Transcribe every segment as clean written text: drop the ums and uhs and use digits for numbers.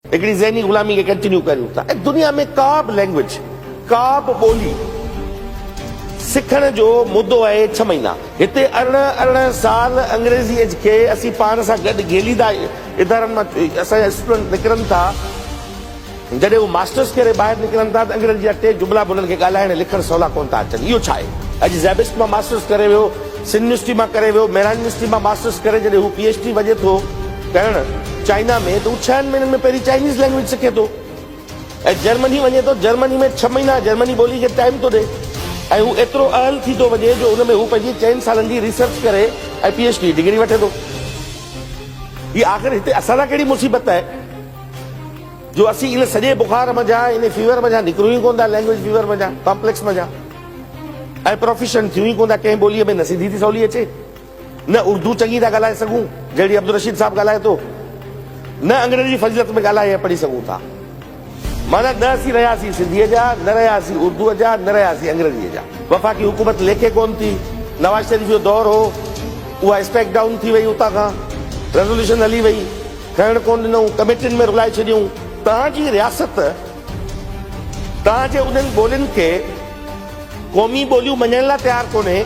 हिकिड़ी ज़हनी ग़ुलामी खे कंटिन्यू करियूं था। दुनिया में का बि लैंग्वेज, का बि ॿोली सिखण जो मुद्दो आहे 6 महीना। हिते 18 साल अंग्रेज़ीअ खे असीं पाण सां गॾु घेलींदा इदारनि मां असांजा स्टूडेंट निकिरनि था। जॾहिं उहे मास्टर्स करे ॿाहिरि निकिरनि था त अंग्रेज़ी जा 2 जुमिला बि उन्हनि खे ॻाल्हाइण लिखणु सवला कोन था अचनि। इहो छा आहे? अॼु ज़ैबिस्ट मां मास्टर्स करे वियो, सिंध यूनिवर्सिटी मां करे वियो, मेहरान यूनिवर्सिटी मां मास्टर्स करे जॾहिं हू PhD वञे थो करणु चाइना में, त हू 6 महीननि में पहिरीं चाइनीज़ लैंग्वेज सिखे थो। ऐं जर्मनी वञे थो, जर्मनी में 6 महीना जर्मनी ॿोली खे टाइम थो ॾे। ऐं हू एतिरो अहल थी थो वञे जो हुन में हू पंहिंजी 4 सालनि जी रिसर्च करे ऐं PhD डिग्री वठे थो। हीअ आख़िर हिते असां सां कहिड़ी मुसीबत आहे जो असीं इन सॼे बुखार मञा, इन फीवर मञा निकिरूं ई कोन था, लैंग्वेज फीवर मञा, कॉम्प्लेक्स मञा, ऐं प्रोफेशन थियूं ई कोन था। कंहिं ॿोलीअ में न सिधी थी सवली अचे, न उर्दू चङी था ॻाल्हाए सघूं जहिड़ी अब्दुल रशीद साहिबु ॻाल्हाए थो, न अंग्रेज़ी फज़ीलत में ॻाल्हाए ऐं पढ़ी सघूं था। माना न असीं रहियासीं सिंधीअ जा, न रहियासीं उर्दूअ जा, न रहियासीं अंग्रेज़ीअ जा। वफ़ाक़ी हुकूमत लेखे कोन थी, नवाज़ शरीफ़ जो दौर हो, उहा स्पेक डाउन थी वई, उतां खां रेज़ोल्यूशन हली वई, खणणु कोन ॾिनऊं, कमेटियुनि में रुलाए छॾियूं। तव्हांजी रियासत तव्हांजे उन्हनि ॿोलियुनि खे क़ौमी ॿोलियूं मञण लाइ तयारु कोन्हे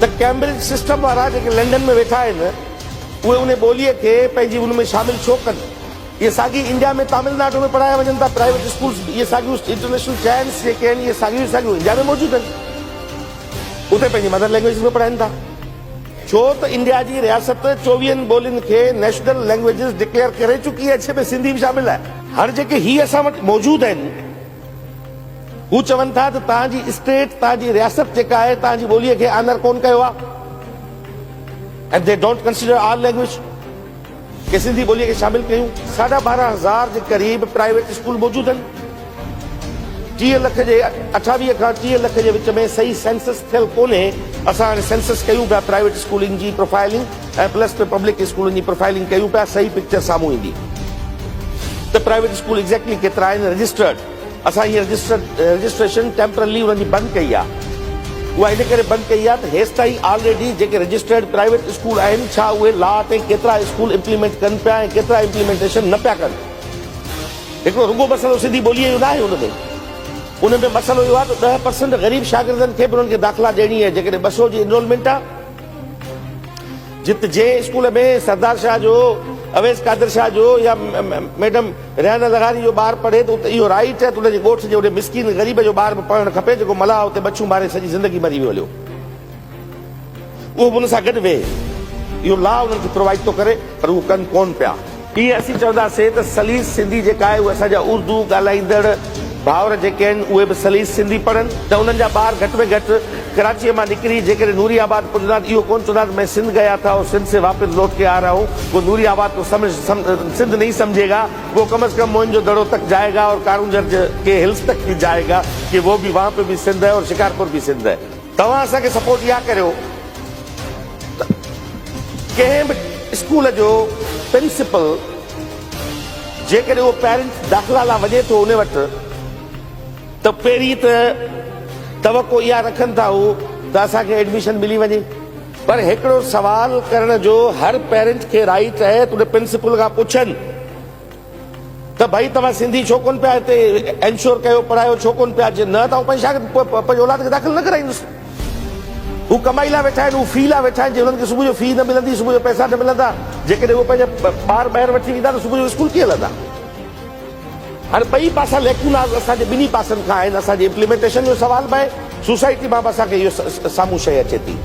त कैम्ब्रिज सिस्टम वारा जेके लंडन में वेठा आहिनि उहे उन ॿोलीअ खे पंहिंजी उन में शामिल छो कनि? इहे साॻी इंडिया में तमिलनाडु में पढ़ाया वञनि था प्राइवेट स्कूल्स, इहे साॻियूं इंटरनेशनल चैन्स जेके आहिनि इहे साॻियूं इंडिया में मौजूदु आहिनि, उते पंहिंजी मदर लैंग्वेज में पढ़ाइनि था। छो त इंडिया जी रियासत 24 ॿोलियुनि खे नेशनल लैंग्वेजिस डिक्लेयर करे चुकी आहे, जंहिंमें सिंधी बि शामिल आहे। हाणे जेके हीअ असां वटि मौजूदु आहिनि हू चवनि था त तव्हांजी स्टेट, तव्हांजी रियासत जेका आहे तव्हांजी ॿोलीअ खे आनर कोन कयो आहे, and they don't consider our language के सिंधी ॿोलीअ खे शामिल कयूं। 12,500 जे क़रीब प्राइवेट स्कूल मौजूदु आहिनि। 30 लख जे 28 खां 30 लख जे विच में सही सेंसस थियल कोन्हे। असां हाणे सेंसस कयूं पिया, प्राइवेट स्कूलनि जी प्रोफाइलिंग ऐं प्लस पब्लिक स्कूलनि जी प्रोफाइलिंग कयूं पिया, सही पिक्चर साम्हूं ईंदी त प्राइवेट स्कूल एग्जैक्टली केतिरा आहिनि रजिस्टर्ड। असां हीअ रजिस्ट्रेशन टेम्परली उन्हनि जी बंदि कई आहे। उहा इन करे बंदि कई आहे त हेसि ताईं ऑलरेडी जेके रजिस्टर्ड प्राइवेट स्कूल आहिनि छा उहे लॉ ते केतिरा स्कूल इम्प्लीमेंट कनि पिया ऐं केतिरा इम्प्लीमेंटेशन न पिया कनि। हिकिड़ो रुॻो मसइलो सिंधी ॿोलीअ जो न आहे, उन में मसइलो इहो आहे त 10% ग़रीब शागिर्दनि खे बि उन्हनि खे दाख़िला ॾियणी आहे। जेकॾहिं 200 जी इनरोलमेंट आहे, जिते जंहिं स्कूल में सरदार शाह जो, अवैस कादिर शाह जो या मैडम रेहाना लगारी जो ॿारु पढ़े त उते इहो राइट आहे त उनजे ॻोठ जे उन मिसकिन ग़रीब जो ॿारु बि पढ़णु खपे जेको मलाह उते बछूं मारे सॼी ज़िंदगी मरी वियो हलियो, उहो बि उन सां गॾु वेहे। इहो लॉ उन्हनि खे प्रोवाइड थो करे, पर उहो कनि कोन पिया। ईअं असीं चवंदासीं त सलीस सिंधी जेका आहे उहे असांजा उर्दू ॻाल्हाईंदड़ भाउर जेके आहिनि उहे बि सलीस सिंधी पढ़नि त उन्हनि जा ॿार घटि में घटि कराचीअ मां निकिरी जेकॾहिं नूरियाबाद पुॼंदा, इहो कोन चवंदा मैं सिंध गया था और सिंध से वापस लौट के आ रहा हूँ, वो नूरियाबाद को सिंध नहीं समझेगा, वो कम से कम मोइंजो दड़ो तक जाएगा और कारूंजर के हिल्स तक भी जाएगा कि वो भी वहां पे भी सिंध है और शिकारपुर भी सिंध है। तव्हां असांखे सपोर्ट इहा करियो कंहिं बि स्कूल जो प्रिंसिपल जेकॾहिं उहो पेरेंट्स दाख़िला लाइ वञे थो उन वटि त पहिरीं त तवको इहा रखनि था हू त असांखे एडमिशन मिली वञे, पर हिकिड़ो सवाल करण जो हर पेरेंट खे राइट आहे त उन प्रिंसिपल खां पुछनि त भई तव्हां सिंधी छो कोन पिया हिते एंश्योर कयो, पढ़ायो छो कोन पिया, जे न त हू पंहिंजी शागिर्द पंहिंजे औलाद खे दाख़िल न कराईंदुसि। हू कमाई लाइ वेठा आहिनि, हू फी लाइ वेठा आहिनि, जे हुननि खे सुबुह जो फी न मिलंदी, सुबुह जो पैसा न मिलंदा, जेकॾहिं उहे पंहिंजा ॿार ॿाहिरि वठी वेंदा त सुबुह जो स्कूल कीअं हलंदा? हाणे ॿई पासा लेखूं असांजे ॿिन्ही पासनि खां आहिनि। असांजे इम्प्लीमेंटेशन जो सवाल बि आहे, सोसाइटी मां बि असांखे इहो साम्हूं शइ अचे थी।